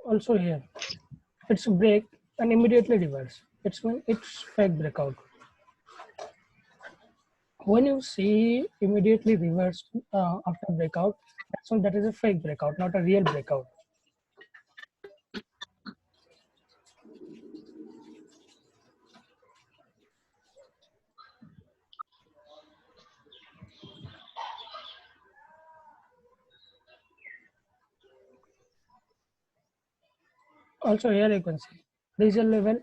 Also here, it's a break and immediately reverse. It's when it's fake breakout. When you see immediately reverse after breakout, that's when that is a fake breakout, not a real breakout. Also here you can see there is a level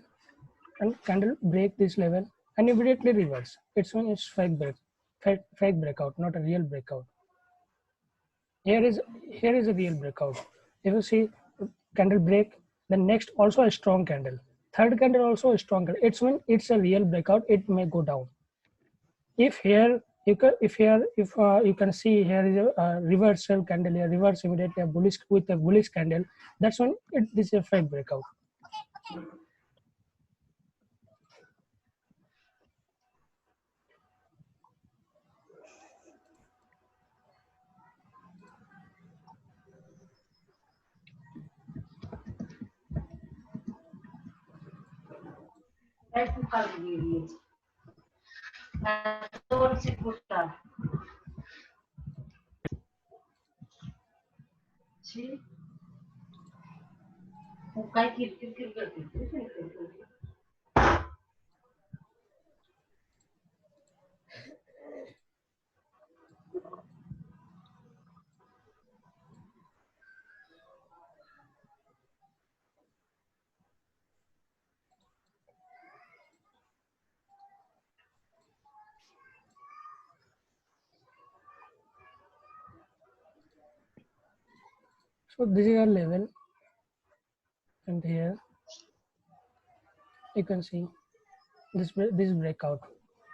and candle break this level and immediately reverse. It's when it's fake breakout, not a real breakout. Here is a real breakout. If you see candle break, then next also a strong candle. Third candle also a strong candle. It's when it's a real breakout, it may go down. If here if you can see here is a reversal candle here, reverse immediately a bullish with a bullish candle, that's when this is a fake breakout. So this is a level, and here you can see this breakout,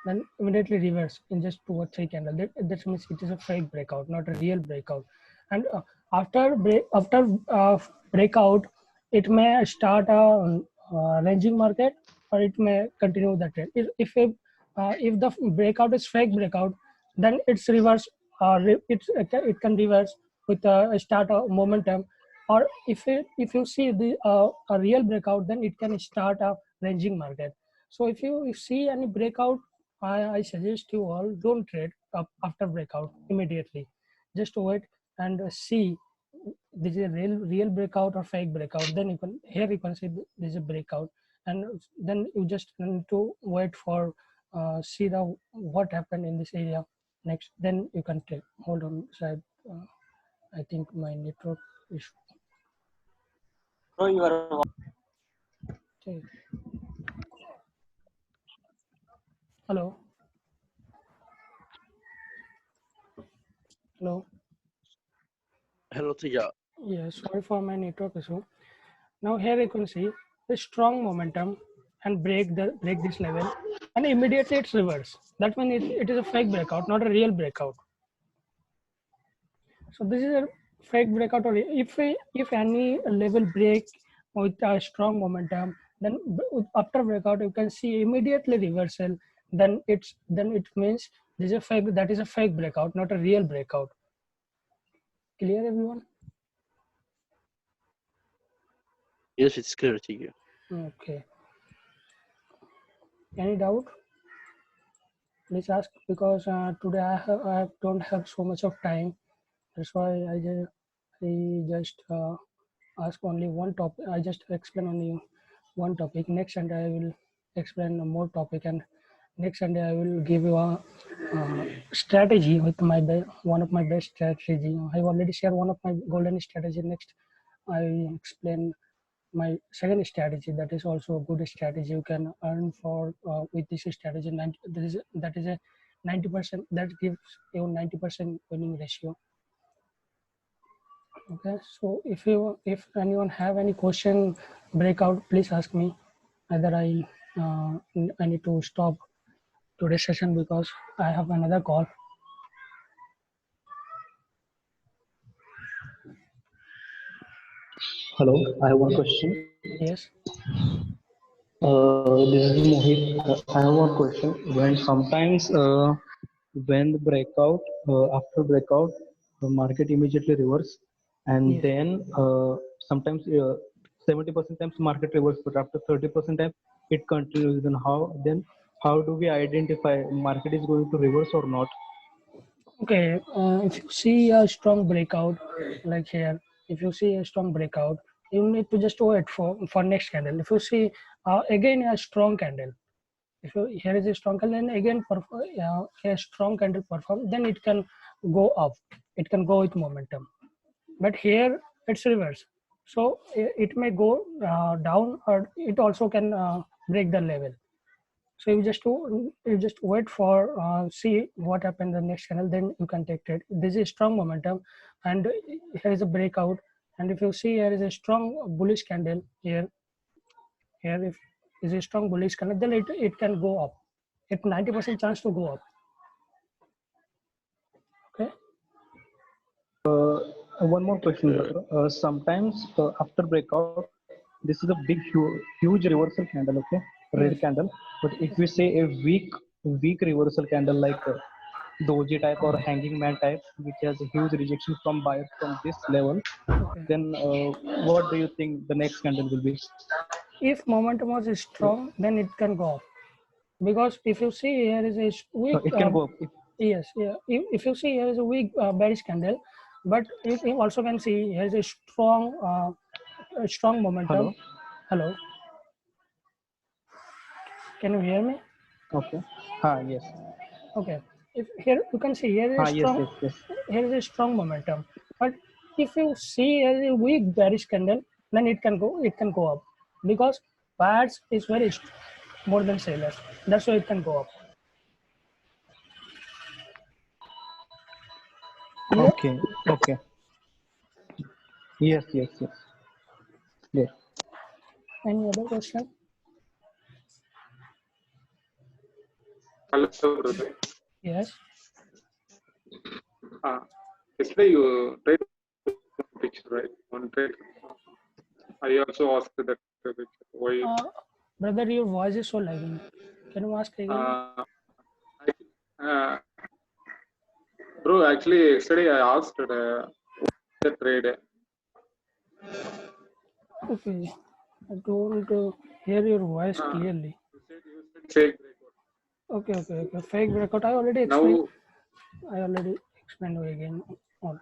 then immediately reverse in just 2 or 3 candles. That means it is a fake breakout, not a real breakout. And after breakout, it may start a ranging market, or it may continue the trend. If the breakout is fake breakout, then it's reverse. It can reverse with a start of momentum, or if you see a real breakout, then it can start a ranging market. So if you see any breakout, I suggest you all don't trade up after breakout immediately. Just wait and see this is a real breakout or fake breakout. Then you can see this is a breakout, and then you just need to wait for see the what happened in this area next. Then you can take. Hold on, side. I think my network issue. So you are Okay. Hello. Hello. hello Tija. Yeah, sorry for my network issue. Now here you can see the strong momentum and break this level, and immediately it's reverse. That means it is a fake breakout, not a real breakout. So this is a fake breakout. Or if any level break with a strong momentum, then after breakout you can see immediately reversal. Then it means this is a fake. That is a fake breakout, not a real breakout. Clear, everyone? Yes, it's clear to you. Okay. Any doubt? Please ask, because today I don't have so much of time. That's why I just ask only one topic. I just explain only one topic. Next Sunday I will explain more topic, and next Sunday I will give you a strategy with one of my best strategy. I already shared one of my golden strategy. Next I explain my second strategy, that is also a good strategy. You can earn for with this strategy. That is a 90%, that gives you 90% winning ratio. Okay, so if anyone have any question breakout, please ask me. Either I need to stop today's session because I have another call. Hello, I have one question. Yes. This is Mohit. I have one question. When the breakout, after breakout, the market immediately reverse, and Yes. then sometimes 70% times market reverse, but after 30% time it continues. Then how do we identify market is going to reverse or not? Okay, if you see a strong breakout, like here, if you see a strong breakout, you need to just wait for next candle. If you see again a strong candle, if you here is a strong candle, then again a strong candle perform, then it can go up. It can go with momentum. But here it's reverse, so it may go down, or it also can break the level. So you just wait for see what happened in the next candle, then you can take trade. This is strong momentum, and here is a breakout. And if you see here is a strong bullish candle here, if is a strong bullish candle, then it can go up. It's 90% chance to go up. Okay. One more question, brother. Sometimes after breakout, this is a huge reversal candle, okay, red Yes. candle. But if we say a weak reversal candle like doji type or hanging man type, which has a huge rejection from buyers from this level, Okay. then what do you think the next candle will be? If momentum was strong, then it can go up. Because if you see here is a weak It can go up. yes, yeah. If you see here is a weak bearish candle, but you also can see here is a strong momentum. Hello. Hello, can you hear me? Okay. Yes. Okay. If here you can see here is a Yes, strong, yes, yes. here is a strong momentum. But if you see here is a weak bearish candle, then it can go up, because buyers is more than sellers. That's why it can go up. Clear? Okay. Okay. Yes, yes, yes. Yes. Any other question? Hello, brother. Yes. Yesterday you tried picture, right? One trade. I also asked that picture. Why? Brother, your voice is so lagging. Can you ask again? Bro, actually, yesterday I asked the trade. Okay. I don't hear your voice clearly. You said fake breakout. Okay. Fake breakout. I already Now, explained you again. All.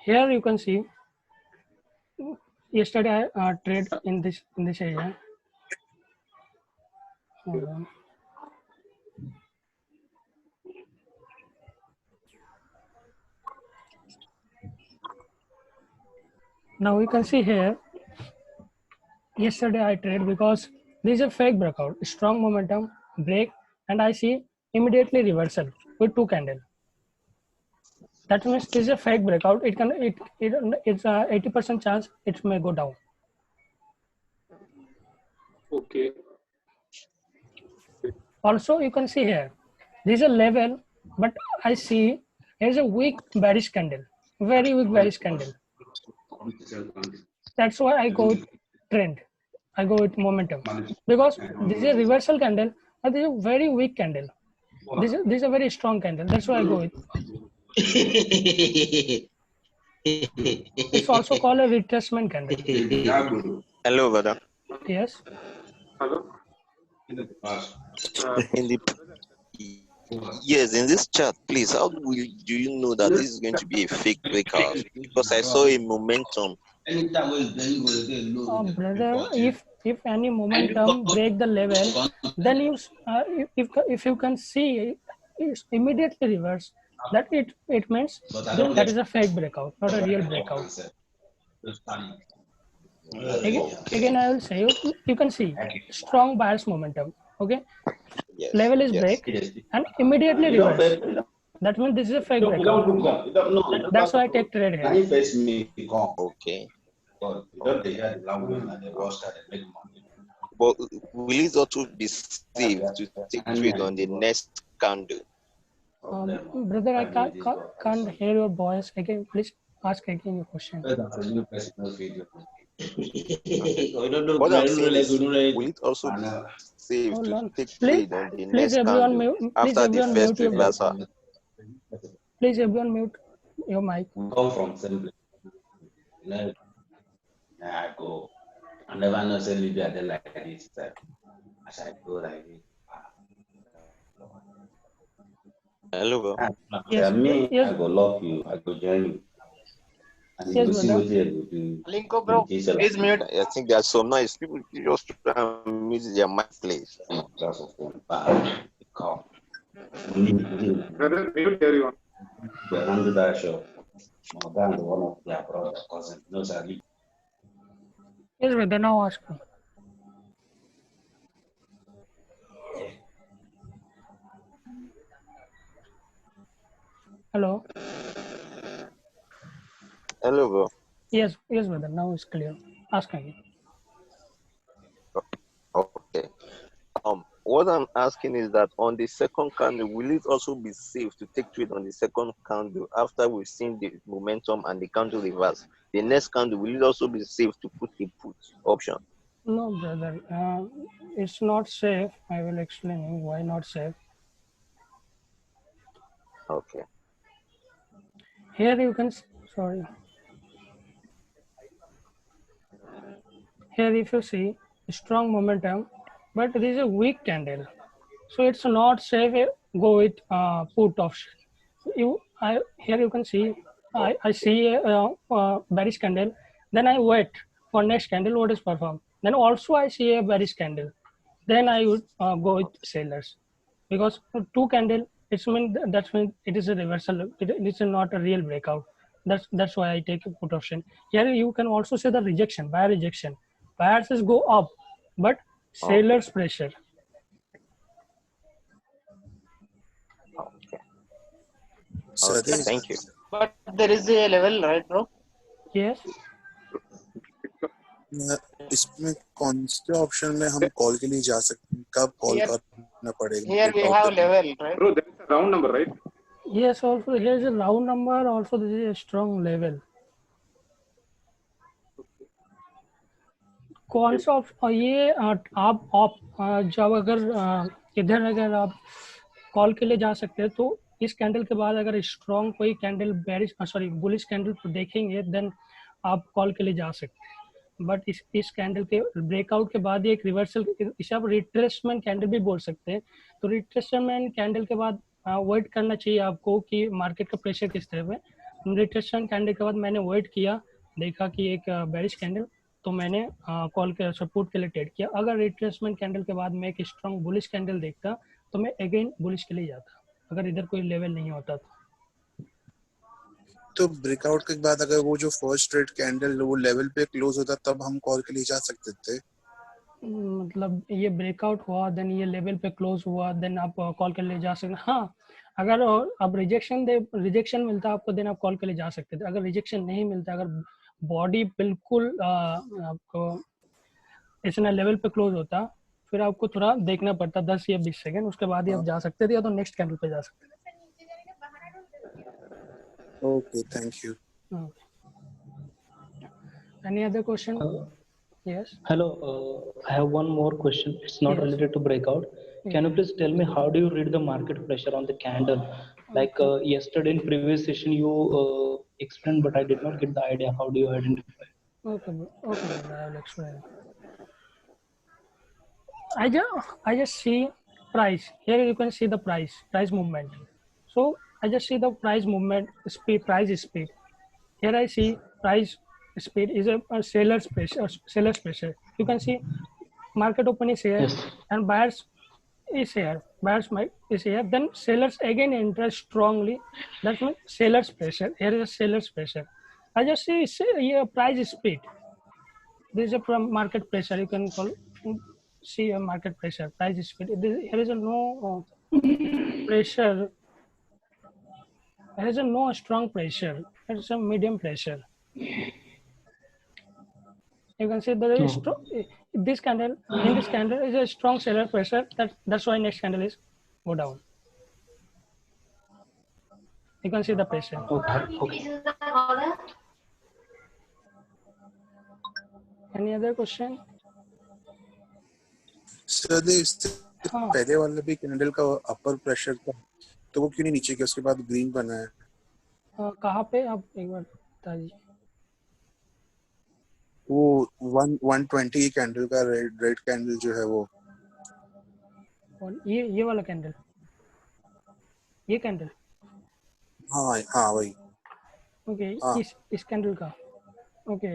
Here you can see yesterday I trade in this area. Hold on. Now you can see here yesterday I trade because this is a fake breakout, strong momentum break, and I see immediately reversal with 2 candle. That means this is a fake breakout. It's a 80% chance it may go down. okay. Also, you can see here, this is a level, but I see here's a weak bearish candle, very weak bearish candle. That's why I go with trend. I go with momentum, because this is a reversal candle, but this is a very weak candle. This is a very strong candle. That's why I go with. It's also called a retracement candle. Hello, brother. Yes. Hello. In the yes, in this chat, please, how do you know that this is going to be a fake breakout? Because I saw a momentum. Brother, if any momentum break the level, then if you can see it's immediately reverse, that it means that is a fake breakout, not a real breakout. Again I will say you can see strong buyer's momentum. Okay, Yes, level is yes. break and immediately reverse. That means this is a fake breakout. That's why I take trade here. Okay. But will it also be safe to take trade on the next candle? Brother, I can't hear your voice again, please. Ask again your question. What I'm saying is, will it also be safe Hold to on. take Please, trade on the please next everyone candle mute. Please after the everyone first mute your. reversal? Please everyone mute your mic. Come from simply. I go. I never know say Libya they like this. As I go like this. Hello, bro. Yes, Me, yes, I go love you. I go join you. And you yes, go see brother. what you go do. Linko bro, please mute. I think there's some noise. People just try and mute their mic, please. That's a phone. Come. Brother, mute everyone. We're under that show. My dad, one of their brother, cousin, knows I live. Yes, brother. Now ask me. Hello. Hello, bro. Yes, yes, brother. Now it's clear. Ask again. Okay. What I'm asking is that on the second candle, will it also be safe to take trade on the second candle after we've seen the momentum and the candle reverse? The next candle, will it also be safe to put a put option? No, brother. It's not safe. I will explain you why not safe. Okay. Here you can. Sorry. Here, if you see strong momentum, but it is a weak candle, so it's not safe. Go with put option. Here you can see. I see a bearish candle. Then I wait for next candle what is performed. Then also I see a bearish candle. Then I would go with sellers, because two candle it's mean that's mean it is a reversal. It is not a real breakout. That's why I take a put option. Here you can also see the rejection, buyer rejection. Buyers is go up, but sellers pressure. Okay. Sadiq, Thank you. But there is a level, right, bro? Yes. इसमें कौन से option में हम call के लिए जा सकते हैं, कब कॉल Here, करना पड़ेगा here we breakout have करने? level, right? Bro, there is a round number, right? Yes. Also here is a round number. Also this is a strong level. कौन सा ये आप जब अगर इधर अगर आप कॉल के लिए जा सकते हैं तो इस कैंडल के बाद अगर स्ट्रॉन्ग कोई कैंडल बेरिश बुलिश कैंडल देखेंगे देन आप कॉल के लिए जा सकते हैं. बट इस कैंडल के ब्रेकआउट के बाद एक रिवर्सल, इसे आप रिट्रेसमेंट कैंडल भी बोल सकते हैं. तो रिट्रेसमेंट कैंडल के बाद वेट करना चाहिए आपको कि मार्केट का प्रेशर किस तरह है. रिट्रेसमेंट कैंडल के बाद मैंने वेट किया, देखा कि एक बेरिश कैंडल, तो मैंने कॉल के सपोर्ट के लिए ट्रेड किया. अगर रिट्रेसमेंट कैंडल के बाद मैं एक स्ट्रॉन्ग बुलिश कैंडल देखता तो मैं अगेन बुलिश के लिए जाता, अगर इधर कोई लेवल नहीं होता तो ब्रेकआउट के बाद अगर वो जो फर्स्ट ट्रेड कैंडल वो लेवल पे क्लोज होता तब हम कॉल के लिए जा सकते थे. मतलब ये ब्रेकआउट हुआ देन ये लेवल पे क्लोज हुआ देन आप कॉल के लिए जा सकते. हाँ, अगर अब रिजेक्शन मिलता आपको देन आप कॉल के लिए जा सकते थे. अगर रिजेक्शन नहीं मिलता, अगर बॉडी बिल्कुल आपको इतना लेवल पे क्लोज होता, फिर आपको थोड़ा देखना पड़ता 10 या 20 सेकंड, उसके बाद ही आप जा सकते थे या तो नेक्स्ट कैंडल पे जा सकते थे. Okay, thank you. Any other question? Yes. Hello, I have one more question. It's not Yes. related to breakout. Can you please tell me how do you read the market pressure on the candle? Like yesterday in previous session you explained, but I did not get the idea. How do you identify? Okay, I will explain. I just see price. Here you can see the price movement. So I just see the price movement, price speed. Here I see price speed is a seller's pressure. You can see market open is here. Yes. And buyers is here. Buyers is here. Then sellers again enter strongly. That means seller's pressure. Here is a seller's pressure. I just see here price speed. This is a market pressure. You can see a market pressure. Price speed. Here is a no pressure. There is a no strong pressure. There is a medium pressure. You can see there is strong. This candle is a strong seller pressure. That's why next candle is go down. You can see the pressure. Okay. Any other question? Sir इससे हाँ पहले वाला भी candle का अपर pressure था, तो वो क्यों नहीं नीचे गया, उसके बाद ग्रीन बना है? कहाँ पे आप एक बार बता दीजिए। वो 120 कैंडल का रेड कैंडल जो है वो। और ये वाला कैंडल, ये कैंडल, हाँ हाँ वही। ओके हाँ इस कैंडल का, ओके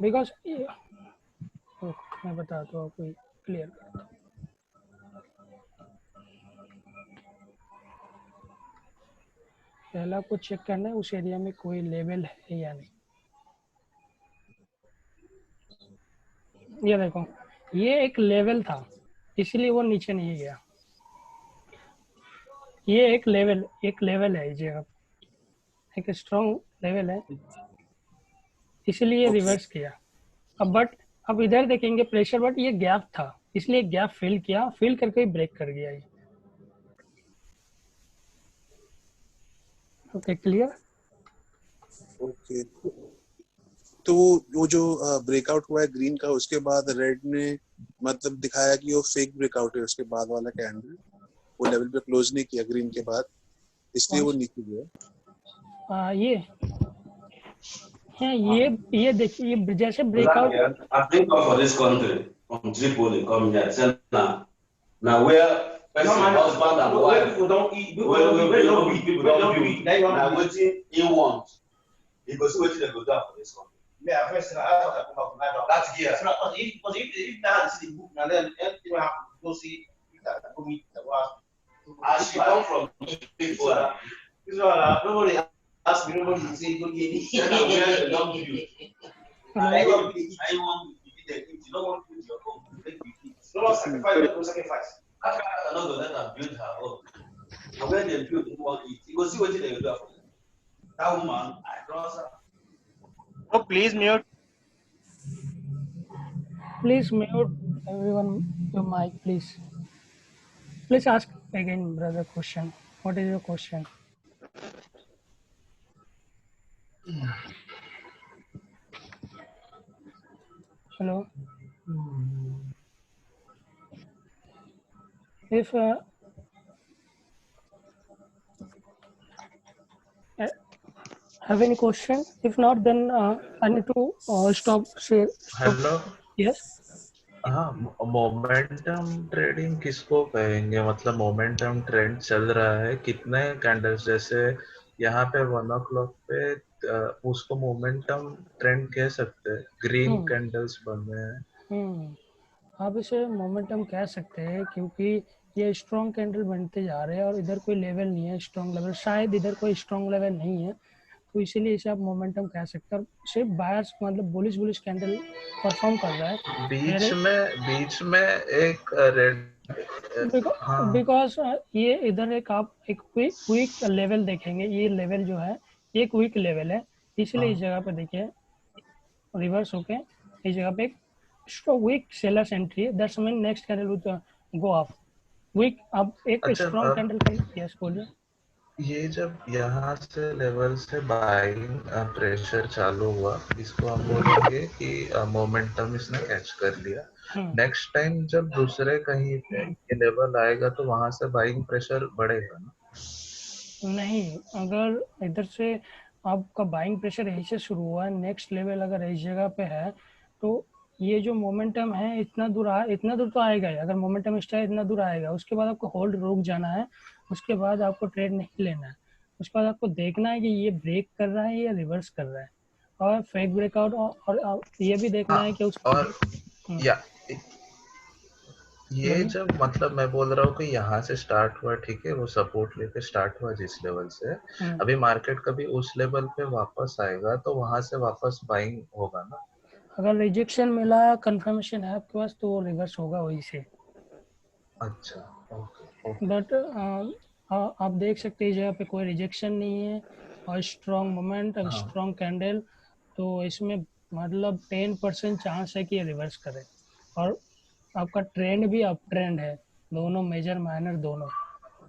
बिकॉज मैं बताता हूँ आपको, क्लियर करता हूँ। पहला आपको चेक करना है उस एरिया में कोई लेवल है या नहीं। ये देखो, ये एक लेवल था इसलिए वो नीचे नहीं गया। ये एक लेवल है, ये एक स्ट्रॉन्ग लेवल है इसलिए ओके। रिवर्स किया। अब इधर देखेंगे प्रेशर, बट ये गैप था इसलिए गैप फिल किया, फिल करके ही ब्रेक कर गया ये। Okay clear? ओके तो वो जो ब्रेकआउट हुआ है ग्रीन का, उसके बाद रेड ने मतलब दिखाया कि वो फेक ब्रेकआउट है, उसके बाद वाला कैंडल वो लेवल पे क्लोज नहीं किया ग्रीन के बाद, इसलिए वो नीचे गया। ये है, ये देखिए, ये जैसे breakout. I think for this country, from Tripoli, come here, say now where person husband and wife, people don't eat, people don't eat. Now wetin he want, he go see wetin they go do for this country. Yeah, first thing I thought I come back. That's here. If now see the book, now then everything will have to go see. Go meet the wife. As she come from Tripoli, This one, nobody ask me. Nobody say go get it. then now where they don build. I want to eat them eat. You don't want to eat your own. Make you eat. No one sacrifice, no sacrifice. Africa no go let her build her own. And when they build, who wan eat? You go see wetin they go do for them. That woman, I trust her. Oh, please mute. Please mute everyone your mic, please. Please ask again, brother, question. What is your question? Hello. If have any question? If not, then I need to stop. Hello. Yes. हाँ, momentum trading किसको कहेंगे? मतलब momentum trend चल रहा है, कितने candles, जैसे यहाँ पे 1 o'clock पे उसको मोमेंटम ट्रेंड कह सकते हैं। ग्रीन कैंडल्स बन रहे हैं। आप इसे मोमेंटम कह सकते हैं क्योंकि ये स्ट्रॉन्ग कैंडल बनते जा रहे हैं और इधर कोई लेवल नहीं है स्ट्रॉन्ग लेवल, शायद इधर कोई स्ट्रॉन्ग लेवल नहीं है, तो इसीलिए इसे आप मोमेंटम कह सकते हैं। और सिर्फ बायर्स मतलब बुलिश कैंडल परफॉर्म कर रहा है। बीच में एक रेड, बिकॉज ये इधर एक आप एक क्विक लेवल देखेंगे, ये लेवल जो है ये क्विक लेवल है, इसलिए इस जगह पे देखिए रिवर्स होके इस जगह पे एक वीक सेलर्स एंट्री है, that's mean next candle will go up weak. अब एक स्ट्रॉन्ग कैंडल का यस बोलिए। ये जब यहाँ से लेवल से बाइंग प्रेशर चालू हुआ, इसको हम बोलेंगे कि मोमेंटम इसने कैच कर लिया। नेक्स्ट टाइम जब दूसरे कहीं पे ये लेवल आएगा तो वहां से बाइंग प्रेशर बढ़ेगा ना? नहीं, अगर इधर से आपका बाइंग प्रेशर यहीं से शुरू हुआ है, नेक्स्ट लेवल अगर इस जगह पे है तो ये जो मोमेंटम है इतना दूर तो आएगा ही। अगर मोमेंटम स्टाइल इतना दूर आएगा, उसके बाद आपको होल्ड रुक जाना है, उसके बाद आपको ट्रेड नहीं लेना है, उसके बाद आपको देखना है कि ये ब्रेक कर रहा है या रिवर्स कर रहा है, और फेक ब्रेकआउट, और ये भी देखना है कि उसको ये जब मतलब मैं बोल रहा हूँ कि यहाँ से स्टार्ट हुआ, ठीक है, वो सपोर्ट लेके स्टार्ट हुआ जिस लेवल से, अभी मार्केट कभी उस लेवल पे वापस आएगा तो वहां से वापस बाइंग होगा ना? अगर रिजेक्शन मिला, कंफर्मेशन है आपके पास, तो वो रिवर्स होगा वही से। अच्छा, ओके। बट आप देख सकते हैं जगह पे कोई रिजेक्शन नहीं है और स्ट्रॉन्ग मोमेंट, स्ट्रॉन्ग कैंडल, तो इसमें मतलब 10% चांस है कि ये रिवर्स करे, और आपका ट्रेंड भी अप ट्रेंड है, दोनों मेजर माइनर दोनों,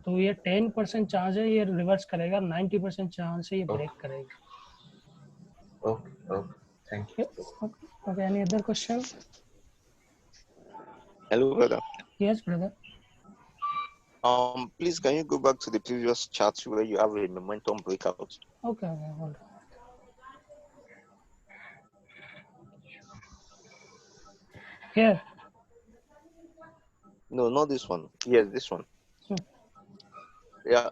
तो ये 10% चांस है ये रिवर्स करेगा, 90% चांस है ये ब्रेक करेगा। Okay. Okay. Thank you. Okay. Any other question? Hello, brother. Yes, brother. Please, can you go back to the previous chart where you have a momentum breakout? Okay. Hold on. Here. No, not this one. Yes, this one. Hmm. Yeah,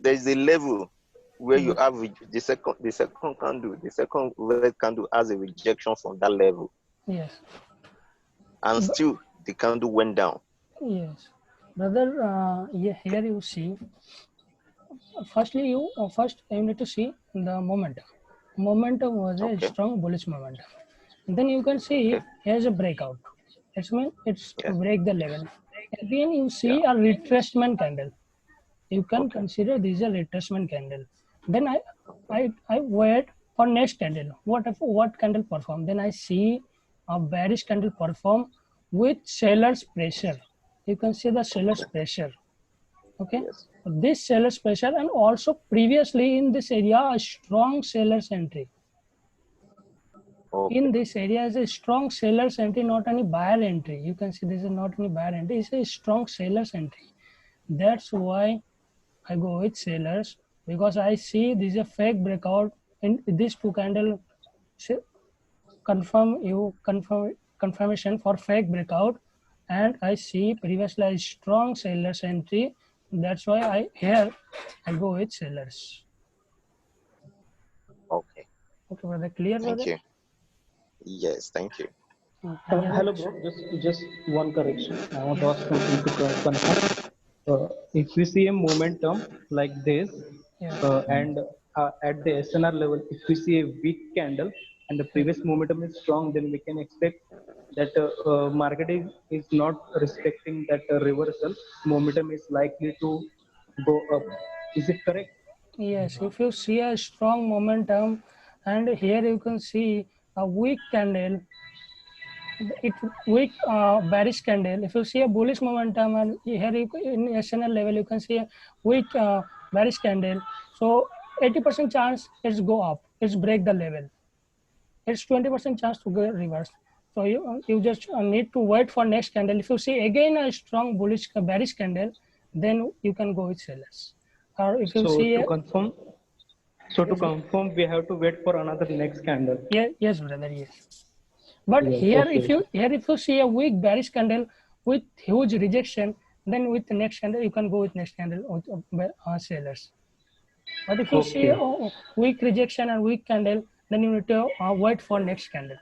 there's a level where you Yes. have the second red candle has a rejection from that level, Yes. and still the candle went down. Yes, brother. Here you see. Firstly, you need to see the momentum. Momentum was a strong bullish momentum. Then you can see here's a breakout. It means it's break the level. Again, you see a retracement candle. You can consider this a retracement candle. Then I wait for next candle. What candle perform? Then I see a bearish candle perform with seller's pressure. You can see the seller's pressure. Okay, this seller's pressure, and also previously in this area a strong seller's entry. In this area is a strong seller's entry, not any buyer entry. You can see this is not any buyer entry, it's a strong seller's entry. That's why I go with sellers, because I see this is a fake breakout in these two candle confirmation for fake breakout, and I see previously a strong sellers entry. That's why I go with sellers. Okay. Okay, brother. Clear, brother? Thank you. Yes, thank you. Hello, bro. Just one correction. I want to ask something to confirm. If we see a momentum like this, and at the SNR level, if we see a weak candle and the previous momentum is strong, then we can expect that market is not respecting that reversal. Momentum is likely to go up. Is it correct? Yes. If you see a strong momentum, and here you can see a weak candle, weak bearish candle. If you see a bullish momentum, and here in SNL level you can see a weak bearish candle, so 80% chance it's go up, it's break the level. It's 20% chance to go reverse. So you just need to wait for next candle. If you see again a strong bullish bearish candle, then you can go with sellers. Or if you see to confirm, we have to wait for another next candle. Yes, brother. Yes. But Yes, here, okay. if you see a weak bearish candle with huge rejection, then with the next candle you can go with next candle with sellers. But if you see a weak rejection and weak candle, then you need to wait for next candle.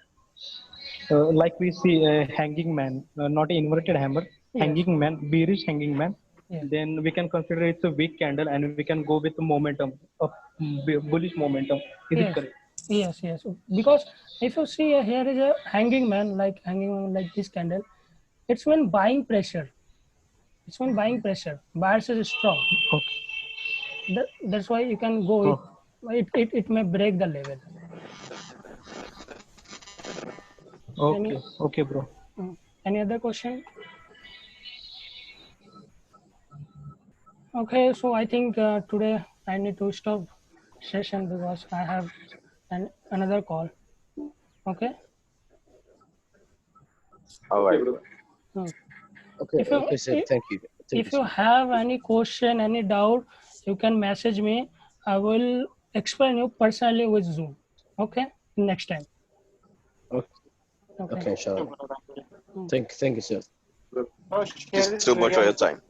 Like we see a hanging man, not an inverted hammer, hanging man, bearish hanging man. Then we can consider it's a weak candle, and we can go with the momentum, a bullish momentum. Is it correct? Yes. Because if you see here is a hanging man like this candle, it's when buying pressure. It's when buying pressure. Buyers is strong. Okay. That's why you can go. It may break the level. Okay. Okay, bro. Any other question? Okay, so I think today I need to stop session because I have another call. Okay. All right. Okay, sir. Thank you. If you have any question, any doubt, you can message me. I will explain you personally with Zoom. Okay, next time. Okay, sure. Thank you, sir. Thank you so much for your time.